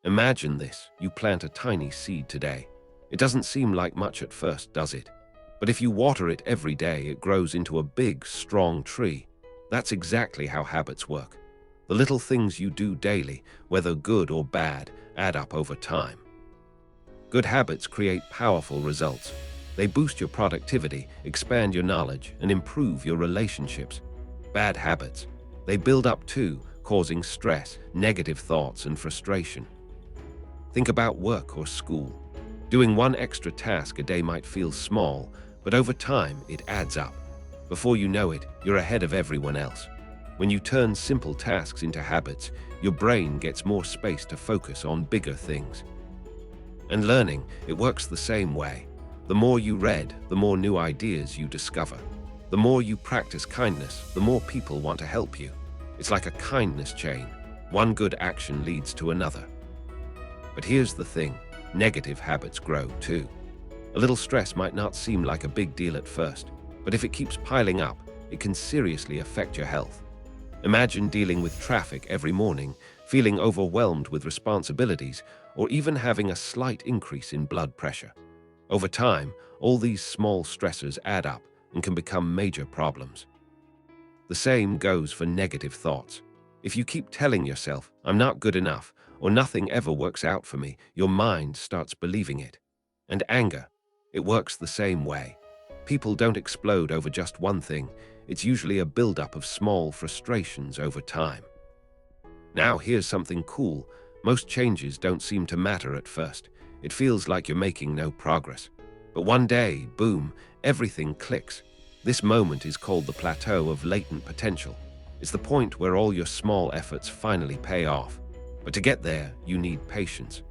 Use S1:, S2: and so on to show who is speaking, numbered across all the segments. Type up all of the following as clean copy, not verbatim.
S1: Imagine this: you plant a tiny seed today. It doesn't seem like much at first, does it? But if you water it every day, it grows into a big, strong tree. That's exactly how habits work. The little things you do daily, whether good or bad, add up over time. Good habits create powerful results. They boost your productivity, expand your knowledge, and improve your relationships. Bad habits, they build up too, causing stress, negative thoughts, and frustration. Think about work or school. Doing one extra task a day might feel small, but over time it adds up. Before you know it, you're ahead of everyone else. When you turn simple tasks into habits, your brain gets more space to focus on bigger things. And learning, it works the same way. The more you read, the more new ideas you discover. The more you practice kindness, the more people want to help you. It's like a kindness chain. One good action leads to another. But here's the thing: negative habits grow too. A little stress might not seem like a big deal at first, but if it keeps piling up, it can seriously affect your health. Imagine dealing with traffic every morning, feeling overwhelmed with responsibilities, or even having a slight increase in blood pressure. Over time, all these small stressors add up and can become major problems. The same goes for negative thoughts. If you keep telling yourself, "I'm not good enough," or "nothing ever works out for me," your mind starts believing it. And anger, it works the same way. People don't explode over just one thing. It's usually a buildup of small frustrations over time. Now here's something cool. Most changes don't seem to matter at first. It feels like you're making no progress. But one day, boom, everything clicks. This moment is called the plateau of latent potential. It's the point where all your small efforts finally pay off. But to get there, you need patience.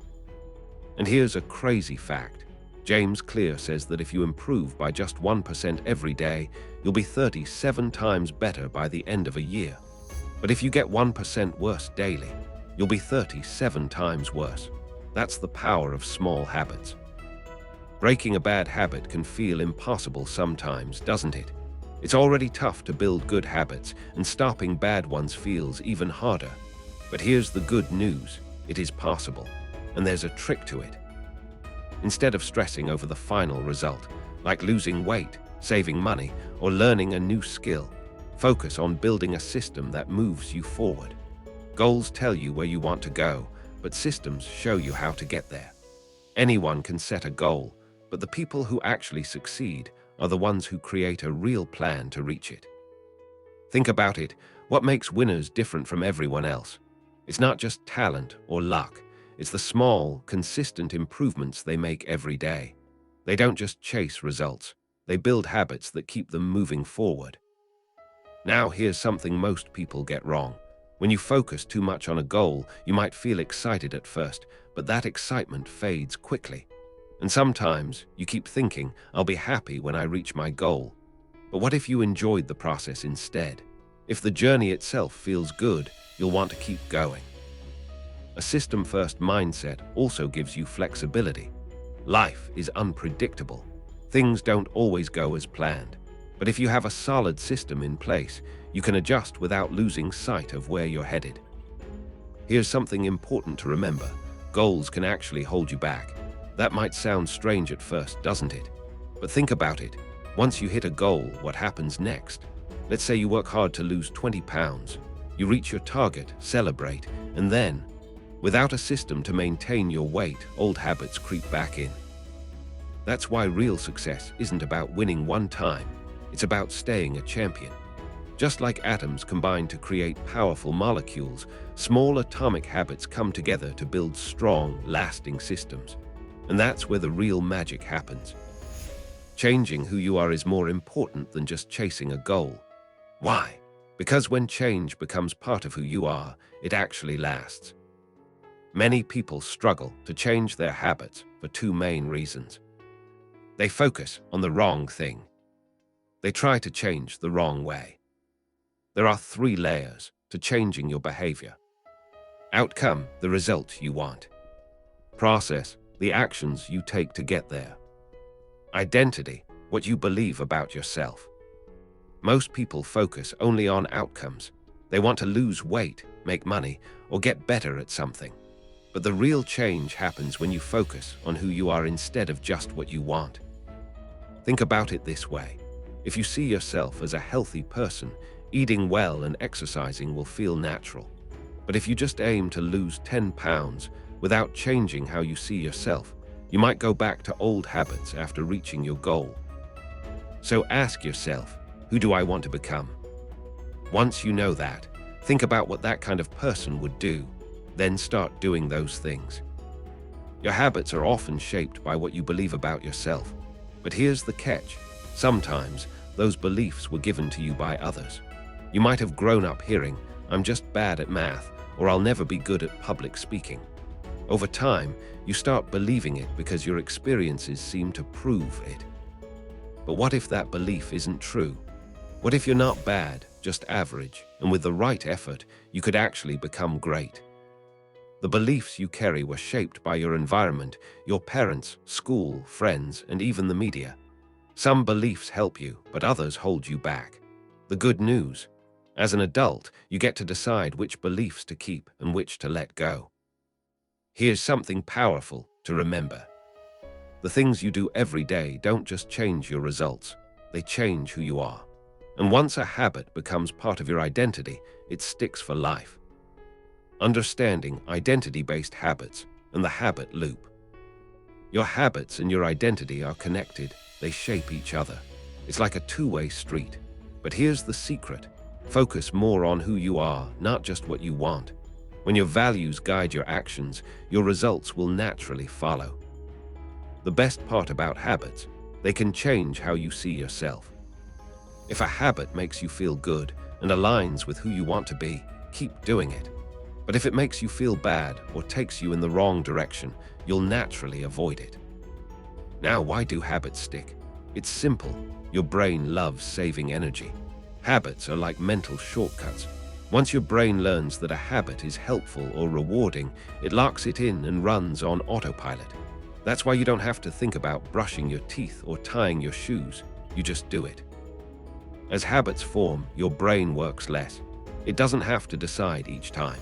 S1: And here's a crazy fact. James Clear says that if you improve by just 1% every day, you'll be 37 times better by the end of a year. But if you get 1% worse daily, you'll be 37 times worse. That's the power of small habits. Breaking a bad habit can feel impossible sometimes, doesn't it? It's already tough to build good habits, and stopping bad ones feels even harder. But here's the good news: it is possible, and there's a trick to it. Instead of stressing over the final result, like losing weight, saving money, or learning a new skill, focus on building a system that moves you forward. Goals tell you where you want to go, but systems show you how to get there. Anyone can set a goal, but the people who actually succeed are the ones who create a real plan to reach it. Think about it: what makes winners different from everyone else? It's not just talent or luck. It's the small, consistent improvements they make every day. They don't just chase results. They build habits that keep them moving forward. Now here's something most people get wrong. When you focus too much on a goal, you might feel excited at first, but that excitement fades quickly. And sometimes you keep thinking, "I'll be happy when I reach my goal." But what if you enjoyed the process instead? If the journey itself feels good, you'll want to keep going. A system-first mindset also gives you flexibility. Life is unpredictable. Things don't always go as planned. But if you have a solid system in place, you can adjust without losing sight of where you're headed. Here's something important to remember: goals can actually hold you back. That might sound strange at first, doesn't it? But think about it. Once you hit a goal, what happens next? Let's say you work hard to lose 20 pounds. You reach your target, celebrate, and then, without a system to maintain your weight, old habits creep back in. That's why real success isn't about winning one time. It's about staying a champion. Just like atoms combine to create powerful molecules, small atomic habits come together to build strong, lasting systems. And that's where the real magic happens. Changing who you are is more important than just chasing a goal. Why? Because when change becomes part of who you are, it actually lasts. Many people struggle to change their habits for two main reasons. They focus on the wrong thing. They try to change the wrong way. There are 3 layers to changing your behavior. Outcome, the result you want. Process, the actions you take to get there. Identity, what you believe about yourself. Most people focus only on outcomes. They want to lose weight, make money, or get better at something. But the real change happens when you focus on who you are instead of just what you want. Think about it this way. If you see yourself as a healthy person, eating well and exercising will feel natural. But if you just aim to lose 10 pounds without changing how you see yourself, you might go back to old habits after reaching your goal. So ask yourself, who do I want to become? Once you know that, think about what that kind of person would do, then start doing those things. Your habits are often shaped by what you believe about yourself. But here's the catch. Sometimes those beliefs were given to you by others. You might have grown up hearing, "I'm just bad at math," or "I'll never be good at public speaking." Over time, you start believing it because your experiences seem to prove it. But what if that belief isn't true? What if you're not bad, just average, and with the right effort, you could actually become great? The beliefs you carry were shaped by your environment, your parents, school, friends, and even the media. Some beliefs help you, but others hold you back. The good news: as an adult, you get to decide which beliefs to keep and which to let go. Here's something powerful to remember. The things you do every day don't just change your results, they change who you are. And once a habit becomes part of your identity, it sticks for life. Understanding identity-based habits and the habit loop. Your habits and your identity are connected. They shape each other. It's like a two-way street. But here's the secret. Focus more on who you are, not just what you want. When your values guide your actions, your results will naturally follow. The best part about habits, they can change how you see yourself. If a habit makes you feel good and aligns with who you want to be, keep doing it. But if it makes you feel bad or takes you in the wrong direction, you'll naturally avoid it. Now, why do habits stick? It's simple. Your brain loves saving energy. Habits are like mental shortcuts. Once your brain learns that a habit is helpful or rewarding, it locks it in and runs on autopilot. That's why you don't have to think about brushing your teeth or tying your shoes. You just do it. As habits form, your brain works less. It doesn't have to decide each time.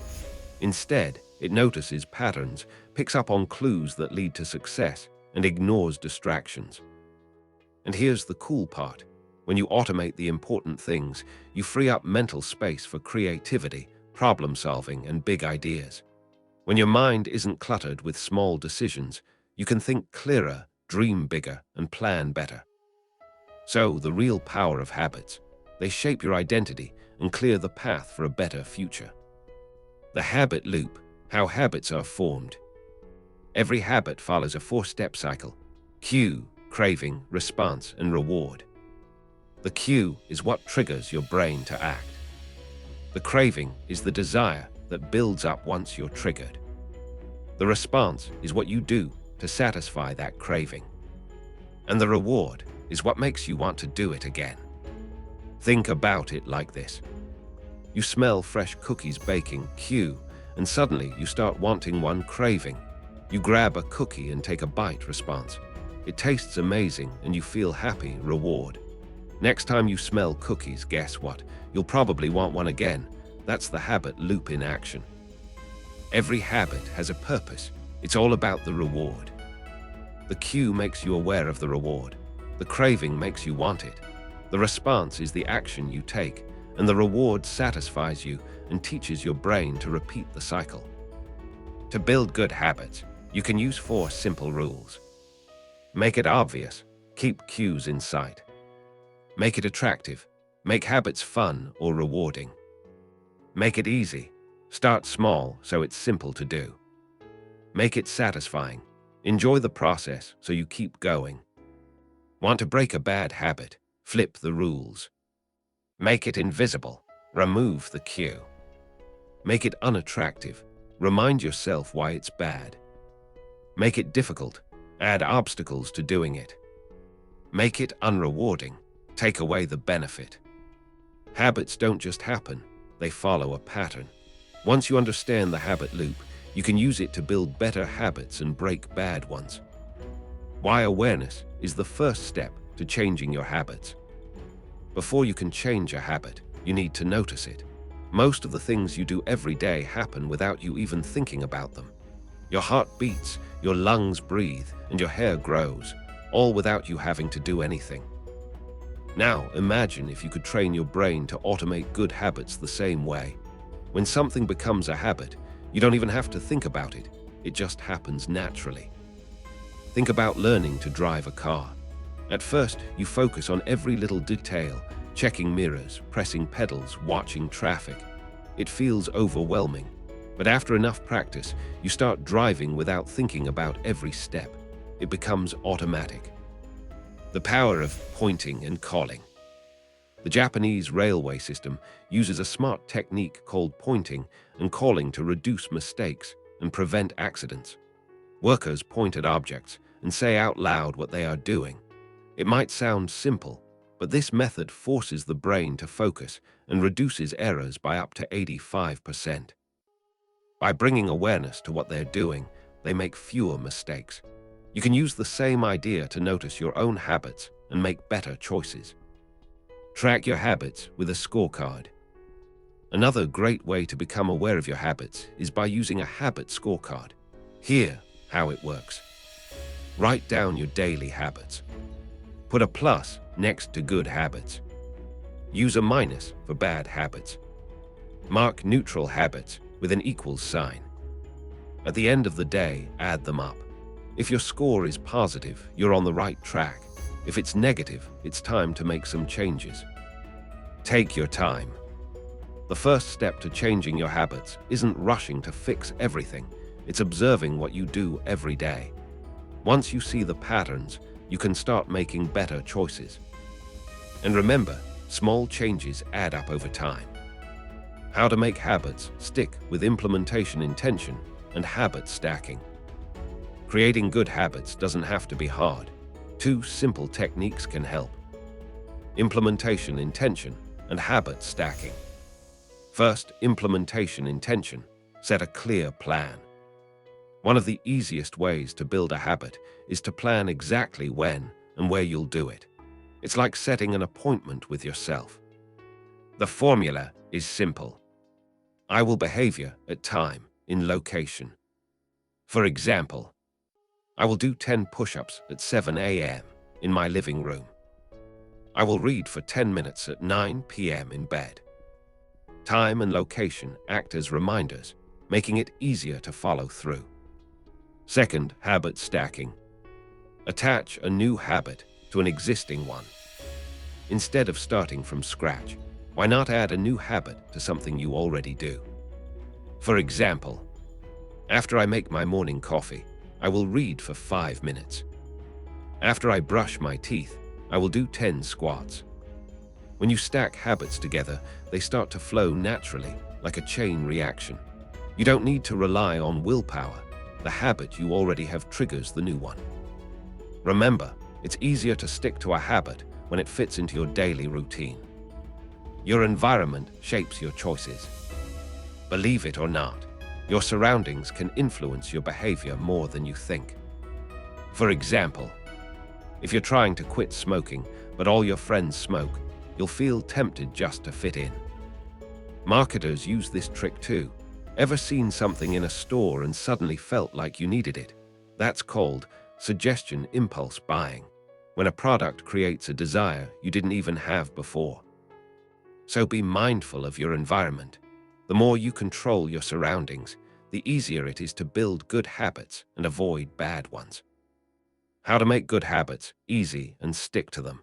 S1: Instead, it notices patterns, picks up on clues that lead to success, and ignores distractions. And here's the cool part. When you automate the important things, you free up mental space for creativity, problem-solving, and big ideas. When your mind isn't cluttered with small decisions, you can think clearer, dream bigger, and plan better. So, the real power of habits. They shape your identity and clear the path for a better future. The habit loop, how habits are formed. Every habit follows a four-step cycle: cue, craving, response, and reward. The cue is what triggers your brain to act. The craving is the desire that builds up once you're triggered. The response is what you do to satisfy that craving. And the reward is what makes you want to do it again. Think about it like this. You smell fresh cookies baking, cue, and suddenly you start wanting one, craving. You grab a cookie and take a bite, response. It tastes amazing and you feel happy, reward. Next time you smell cookies, guess what? You'll probably want one again. That's the habit loop in action. Every habit has a purpose. It's all about the reward. The cue makes you aware of the reward. The craving makes you want it. The response is the action you take, and the reward satisfies you and teaches your brain to repeat the cycle. To build good habits, you can use 4 simple rules. Make it obvious. Keep cues in sight. Make it attractive. Make habits fun or rewarding. Make it easy. Start small so it's simple to do. Make it satisfying. Enjoy the process so you keep going. Want to break a bad habit? Flip the rules. Make it invisible. Remove the cue. Make it unattractive. Remind yourself why it's bad. Make it difficult. Add obstacles to doing it. Make it unrewarding. Take away the benefit. Habits don't just happen, they follow a pattern. Once you understand the habit loop, you can use it to build better habits and break bad ones. Why awareness is the first step to changing your habits. Before you can change a habit, you need to notice it. Most of the things you do every day happen without you even thinking about them. Your heart beats, your lungs breathe, and your hair grows, all without you having to do anything. Now, imagine if you could train your brain to automate good habits the same way. When something becomes a habit, you don't even have to think about it. It just happens naturally. Think about learning to drive a car. At first, you focus on every little detail, checking mirrors, pressing pedals, watching traffic. It feels overwhelming. But after enough practice, you start driving without thinking about every step. It becomes automatic. The power of pointing and calling. The Japanese railway system uses a smart technique called pointing and calling to reduce mistakes and prevent accidents. Workers point at objects and say out loud what they are doing. It might sound simple, but this method forces the brain to focus and reduces errors by up to 85%. By bringing awareness to what they're doing, they make fewer mistakes. You can use the same idea to notice your own habits and make better choices. Track your habits with a scorecard. Another great way to become aware of your habits is by using a habit scorecard. Here, how it works. Write down your daily habits. Put a plus next to good habits. Use a minus for bad habits. Mark neutral habits with an equals sign. At the end of the day, add them up. If your score is positive, you're on the right track. If it's negative, it's time to make some changes. Take your time. The first step to changing your habits isn't rushing to fix everything. It's observing what you do every day. Once you see the patterns, you can start making better choices. And remember, small changes add up over time. How to make habits stick with implementation intention and habit stacking. Creating good habits doesn't have to be hard. 2 simple techniques can help. Implementation intention and habit stacking. First, implementation intention. Set a clear plan. One of the easiest ways to build a habit is to plan exactly when and where you'll do it. It's like setting an appointment with yourself. The formula is simple. I will behavior at time in location. For example, I will do 10 push-ups at 7 a.m. in my living room. I will read for 10 minutes at 9 p.m. in bed. Time and location act as reminders, making it easier to follow through. Second, habit stacking. Attach a new habit to an existing one. Instead of starting from scratch, why not add a new habit to something you already do? For example, after I make my morning coffee, I will read for 5 minutes. After I brush my teeth, I will do 10 squats. When you stack habits together, they start to flow naturally, like a chain reaction. You don't need to rely on willpower. The habit you already have triggers the new one. Remember, it's easier to stick to a habit when it fits into your daily routine. Your environment shapes your choices. Believe it or not, your surroundings can influence your behavior more than you think. For example, if you're trying to quit smoking, but all your friends smoke, you'll feel tempted just to fit in. Marketers use this trick too. Ever seen something in a store and suddenly felt like you needed it? That's called suggestion impulse buying, when a product creates a desire you didn't even have before. So be mindful of your environment. The more you control your surroundings, the easier it is to build good habits and avoid bad ones. How to make good habits easy and stick to them.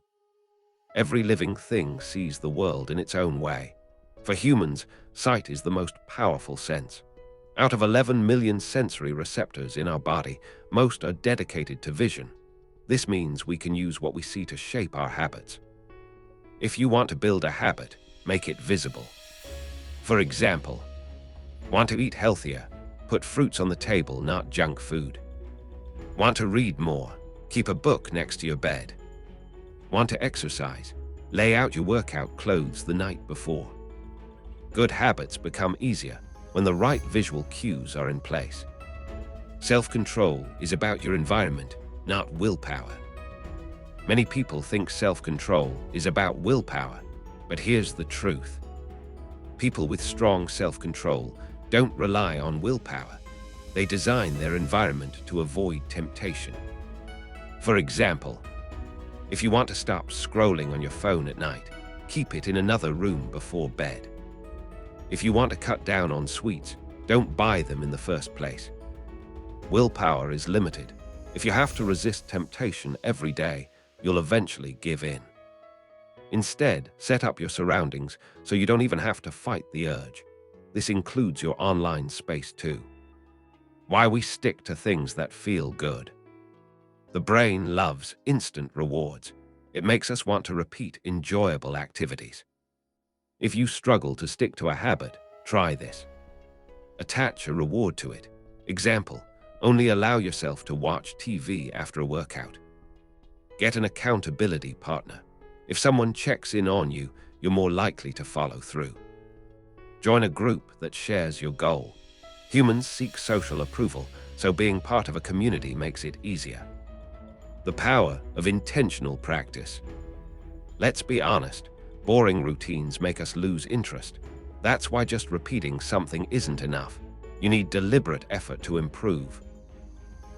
S1: Every living thing sees the world in its own way. For humans, sight is the most powerful sense. Out of 11 million sensory receptors in our body, most are dedicated to vision. This means we can use what we see to shape our habits. If you want to build a habit, make it visible. For example, want to eat healthier? Put fruits on the table, not junk food. Want to read more? Keep a book next to your bed. Want to exercise? Lay out your workout clothes the night before. Good habits become easier when the right visual cues are in place. Self-control is about your environment, not willpower. Many people think self-control is about willpower, but here's the truth. People with strong self-control don't rely on willpower. They design their environment to avoid temptation. For example, if you want to stop scrolling on your phone at night, keep it in another room before bed. If you want to cut down on sweets, don't buy them in the first place. Willpower is limited. If you have to resist temptation every day, you'll eventually give in. Instead, set up your surroundings so you don't even have to fight the urge. This includes your online space too. Why we stick to things that feel good. The brain loves instant rewards. It makes us want to repeat enjoyable activities. If you struggle to stick to a habit, try this. Attach a reward to it. Example, only allow yourself to watch TV after a workout. Get an accountability partner. If someone checks in on you, you're more likely to follow through. Join a group that shares your goal. Humans seek social approval, so being part of a community makes it easier. The power of intentional practice. Let's be honest, boring routines make us lose interest. That's why just repeating something isn't enough. You need deliberate effort to improve.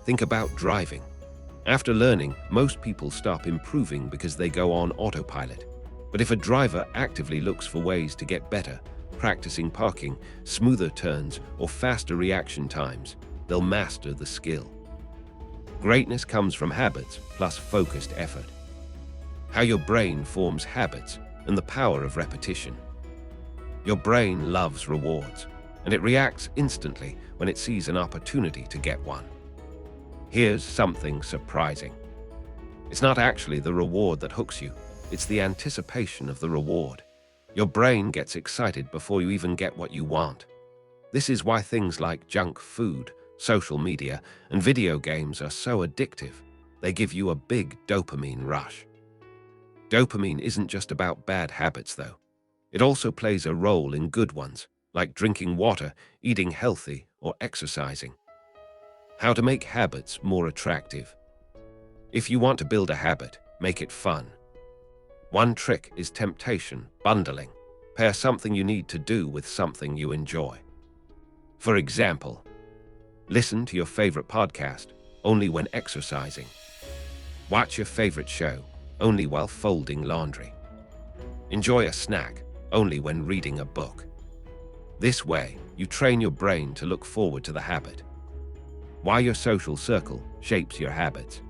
S1: Think about driving. After learning, most people stop improving because they go on autopilot. But if a driver actively looks for ways to get better, practicing parking, smoother turns, or faster reaction times, they'll master the skill. Greatness comes from habits plus focused effort. How your brain forms habits and the power of repetition. Your brain loves rewards, and it reacts instantly when it sees an opportunity to get one. Here's something surprising. It's not actually the reward that hooks you, it's the anticipation of the reward. Your brain gets excited before you even get what you want. This is why things like junk food, social media, and video games are so addictive. They give you a big dopamine rush. Dopamine isn't just about bad habits, though. It also plays a role in good ones, like drinking water, eating healthy, or exercising. How to make habits more attractive. If you want to build a habit, make it fun. One trick is temptation bundling. Pair something you need to do with something you enjoy. For example, listen to your favorite podcast only when exercising. Watch your favorite show only while folding laundry. Enjoy a snack only when reading a book. This way, you train your brain to look forward to the habit. Why your social circle shapes your habits.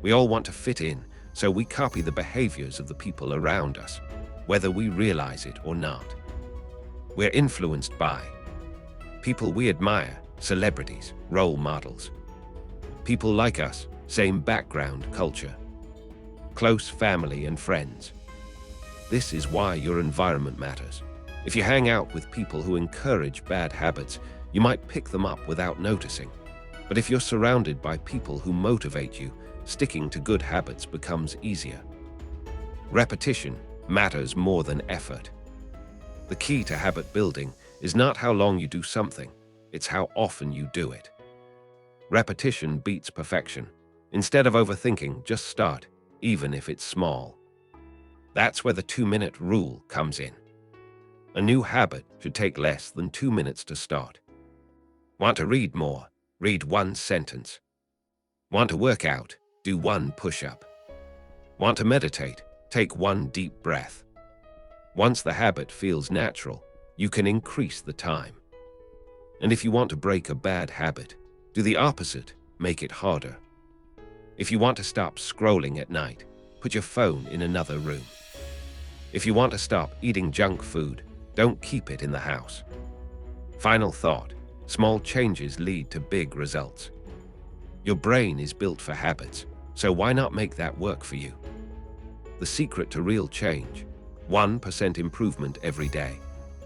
S1: We all want to fit in, so we copy the behaviors of the people around us, whether we realize it or not. We're influenced by people we admire, celebrities, role models. People like us, same background, culture. Close family and friends. This is why your environment matters. If you hang out with people who encourage bad habits, you might pick them up without noticing. But if you're surrounded by people who motivate you, sticking to good habits becomes easier. Repetition matters more than effort. The key to habit building is not how long you do something, it's how often you do it. Repetition beats perfection. Instead of overthinking, just start, even if it's small. That's where the 2-minute rule comes in. A new habit should take less than 2 minutes to start. Want to read more? Read 1 sentence. Want to work out? Do 1 push-up. Want to meditate? Take 1 deep breath. Once the habit feels natural, you can increase the time. And if you want to break a bad habit, do the opposite, make it harder. If you want to stop scrolling at night, put your phone in another room. If you want to stop eating junk food, don't keep it in the house. Final thought, small changes lead to big results. Your brain is built for habits, so why not make that work for you? The secret to real change, 1% improvement every day.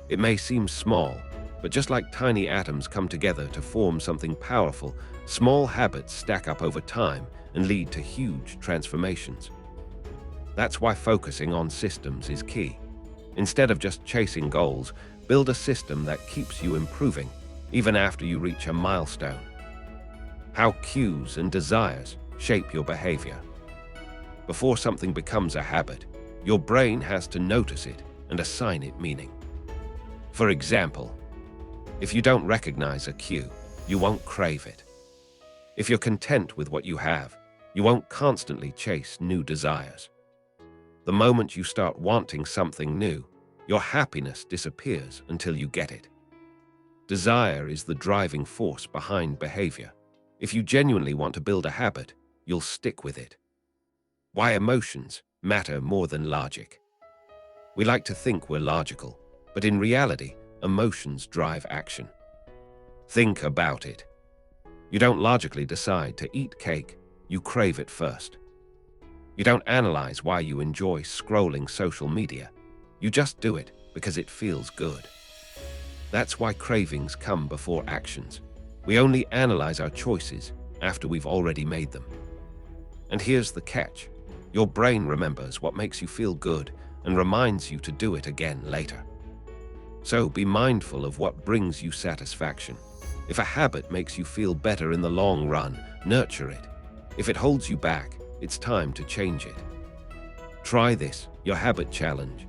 S1: It may seem small, but just like tiny atoms come together to form something powerful, small habits stack up over time and lead to huge transformations. That's why focusing on systems is key. Instead of just chasing goals, build a system that keeps you improving, even after you reach a milestone. How cues and desires shape your behavior. Before something becomes a habit, your brain has to notice it and assign it meaning. For example, if you don't recognize a cue, you won't crave it. If you're content with what you have, you won't constantly chase new desires. The moment you start wanting something new, your happiness disappears until you get it. Desire is the driving force behind behavior. If you genuinely want to build a habit, you'll stick with it. Why emotions matter more than logic. We like to think we're logical, but in reality, emotions drive action. Think about it. You don't logically decide to eat cake, you crave it first. You don't analyze why you enjoy scrolling social media. You just do it because it feels good. That's why cravings come before actions. We only analyze our choices after we've already made them. And here's the catch. Your brain remembers what makes you feel good and reminds you to do it again later. So be mindful of what brings you satisfaction. If a habit makes you feel better in the long run, nurture it. If it holds you back, it's time to change it. Try this, your habit challenge.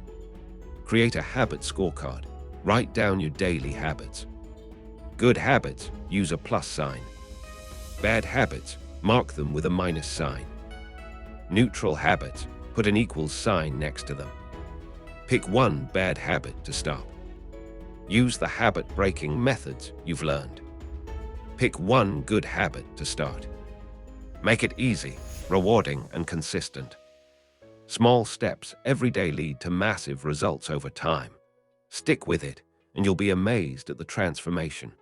S1: Create a habit scorecard. Write down your daily habits. Good habits, use a plus sign. Bad habits, mark them with a minus sign. Neutral habits, put an equals sign next to them. Pick one bad habit to stop. Use the habit-breaking methods you've learned. Pick one good habit to start. Make it easy, rewarding, and consistent. Small steps every day lead to massive results over time. Stick with it, and you'll be amazed at the transformation